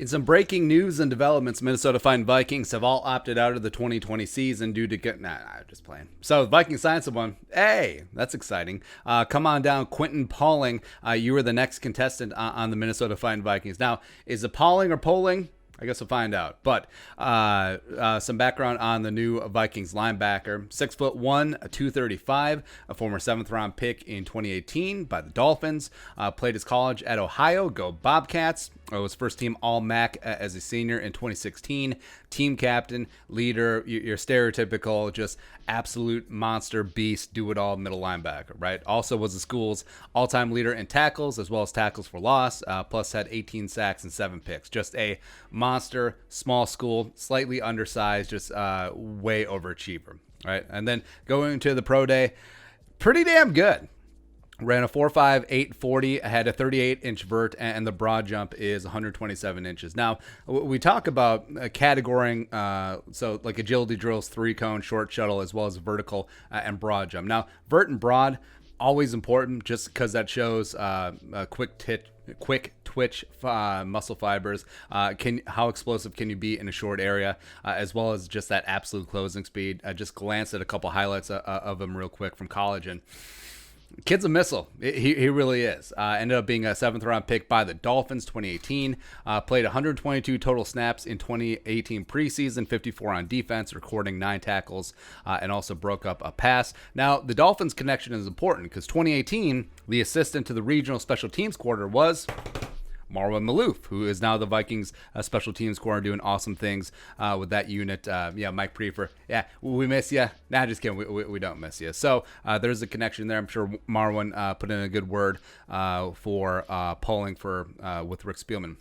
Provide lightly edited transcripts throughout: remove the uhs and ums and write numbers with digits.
In some breaking news and developments, Minnesota Vikings have all opted out of the 2020 season due to just playing. So Vikings signed someone. Hey, that's exciting. Come on down, Quentin Poling. You were the next contestant on the Minnesota Vikings. Now, is it Poling or Poling? I guess we'll find out. But some background on the new Vikings linebacker. 6'1", 235, a former 7th-round pick in 2018 by the Dolphins. Played his college at Ohio. Go Bobcats. Was first-team All-MAC as a senior in 2016. Team captain, leader, your stereotypical, just absolute monster beast, do-it-all middle linebacker, right? Also was the school's all-time leader in tackles as well as tackles for loss, plus had 18 sacks and 7 picks. Just a monster, small school, slightly undersized, just way overachiever, right? And then going to the pro day, pretty damn good. Ran a 4.5, 840, had a 38-inch vert, and the broad jump is 127 inches. Now, we talk about categorizing, so like agility drills, 3-cone, short shuttle, as well as vertical and broad jump. Now, vert and broad, always important just because that shows quick twitch muscle fibers. How explosive can you be in a short area, as well as just that absolute closing speed. I just glanced at a couple highlights of him real quick from college, and kid's a missile. He really is. Ended up being a 7th-round pick by the Dolphins 2018. Played 122 total snaps in 2018 preseason, 54 on defense, recording 9 tackles, and also broke up a pass. Now, the Dolphins connection is important because 2018, the assistant to the regional special teams coordinator was Marwan Malouf, who is now the Vikings special teams coordinator, doing awesome things with that unit. Mike Prefer. Yeah, we miss you. Nah, just kidding. We don't miss you. So there's a connection there. I'm sure Marwan put in a good word for polling with Rick Spielman.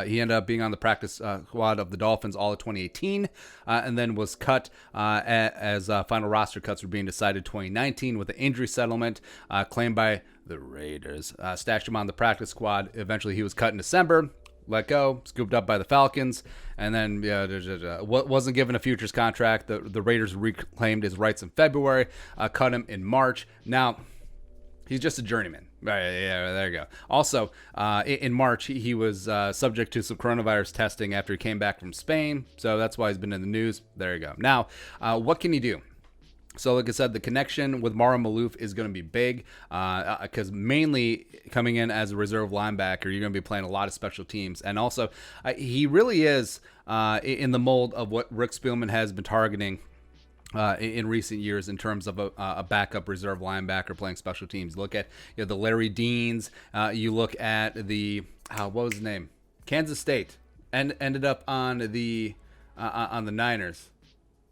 He ended up being on the practice squad of the Dolphins all of 2018, and then was cut as final roster cuts were being decided 2019 with an injury settlement claimed by the Raiders. Stashed him on the practice squad. Eventually, he was cut in December, let go, scooped up by the Falcons, and then wasn't given a futures contract. The Raiders reclaimed his rights in February, cut him in March. Now, he's just a journeyman. Right, yeah, there you go. Also, in March, he was subject to some coronavirus testing after he came back from Spain, so that's why he's been in the news. There you go. Now, what can you do? So, like I said, the connection with Marwan Malouf is going to be big because mainly coming in as a reserve linebacker, you're going to be playing a lot of special teams. And also, he really is in the mold of what Rick Spielman has been targeting in recent years in terms of a backup reserve linebacker playing special teams. Look at the Larry Deans. You look at the what was his name? Kansas State, and ended up on the Niners.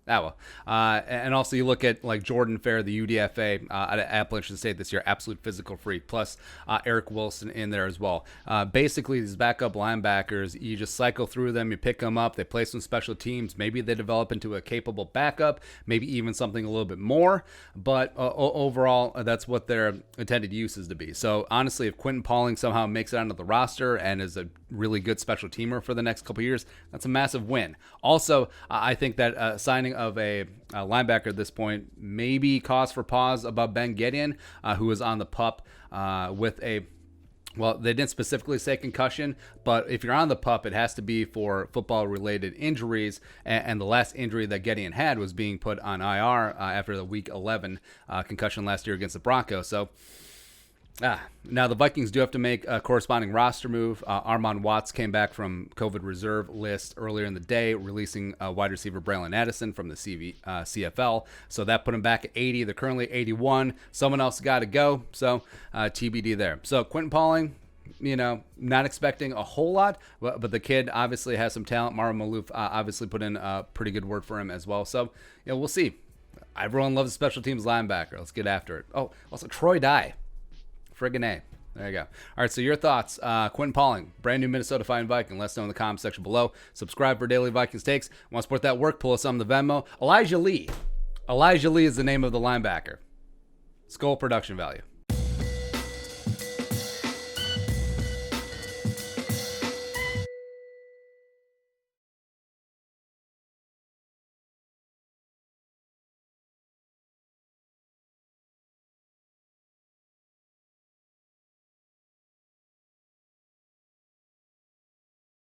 And also you look at like Jordan Fair, the UDFA out of Appalachian State this year, absolute physical freak, plus Eric Wilson in there as well. Basically, these backup linebackers, you just cycle through them, you pick them up, they play some special teams, maybe they develop into a capable backup, maybe even something a little bit more, but overall, that's what their intended use is to be. So honestly, if Quentin Poling somehow makes it onto the roster and is a really good special teamer for the next couple of years, that's a massive win. Also, I think that signing of a linebacker at this point maybe cause for pause about Ben Gideon, who was on the PUP with well, they didn't specifically say concussion, but if you're on the PUP, it has to be for football-related injuries, and the last injury that Gideon had was being put on IR after the Week 11 concussion last year against the Broncos. So, now the Vikings do have to make a corresponding roster move. Armon Watts came back from COVID reserve list earlier in the day, releasing wide receiver Braylon Addison from the CFL. So that put him back at 80. They're currently 81. Someone else got to go. So TBD there. So Quentin Poling, not expecting a whole lot, but the kid obviously has some talent. Marwan Malouf obviously put in a pretty good word for him as well. So we'll see. Everyone loves a special teams linebacker. Let's get after it. Oh, also Troy Dye. Friggin' A. There you go. All right, so your thoughts. Quentin Poling, brand new Minnesota Viking. Let us know in the comment section below. Subscribe for daily Vikings takes. Want to support that work? Pull us on the Venmo. Elijah Lee. Elijah Lee is the name of the linebacker. Skull production value.